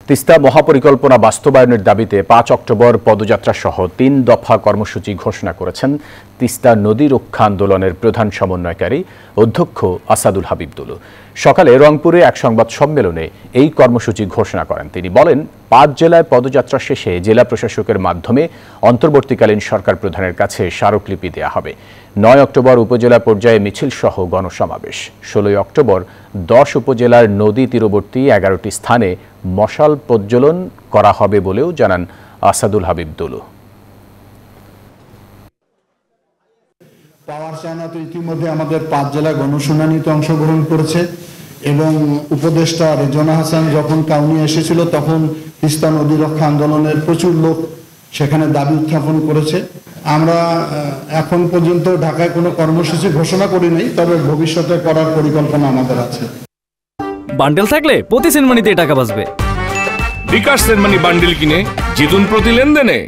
তিস্তা মহাপরিকল্পনা বাস্তবায়নের দাবিতে ৫ অক্টোবর পদযাত্রা সহ ৩ দফা কর্মসূচি ঘোষণা করেছেন তিস্তা নদী রক্ষা আন্দোলনের প্রধান সমন্বয়কারী অধ্যক্ষ আসাদুল হাবিব দুলু। সকালে রংপুরে এক সংবাদ সম্মেলনে এই কর্মসূচি ঘোষণা করেন তিনি। বলেন, ৫ জেলায় পদযাত্রা শেষে জেলা প্রশাসকের মাধ্যমে অন্তর্বর্তীকালীন সরকার প্রধানের কাছে স্মারকলিপি দেওয়া হবে। ৯ অক্টোবর উপজেলা পর্যায়ে মিছিল সহ গণসমাবেশ। ১৬ অক্টোবর ১০ উপজেলার নদী তীরবর্তী ১১টি স্থানে মশাল প্রজ্বলন করা হবে বলেও জানান আসাদুল হাবিব দুলু। পাওয়ার চায়না তো ইতিমধ্যে আমাদের ৫ জেলা গণশুনানিতে অংশগ্রহণ করেছে এবং উপদেষ্টা রেজওয়ানা হাসান যখন কাউনিয়া এসেছিল তখন তিস্তা নদী রক্ষা আন্দোলনের প্রচুর লোক সেখানে দাবি উত্থাপন করেছে। আমরা এখন পর্যন্ত ঢাকায় কোনো কর্মসূচি ঘোষণা করি নাই, তবে ভবিষ্যতে করার পরিকল্পনা আমাদের আছে। বান্ডেল থাকলে প্রতি সেনমানিতে টাকা বাঁচবে। বিকাশ সেনমানি বান্ডেল কিনে জিতুন প্রতি লেনদেনে।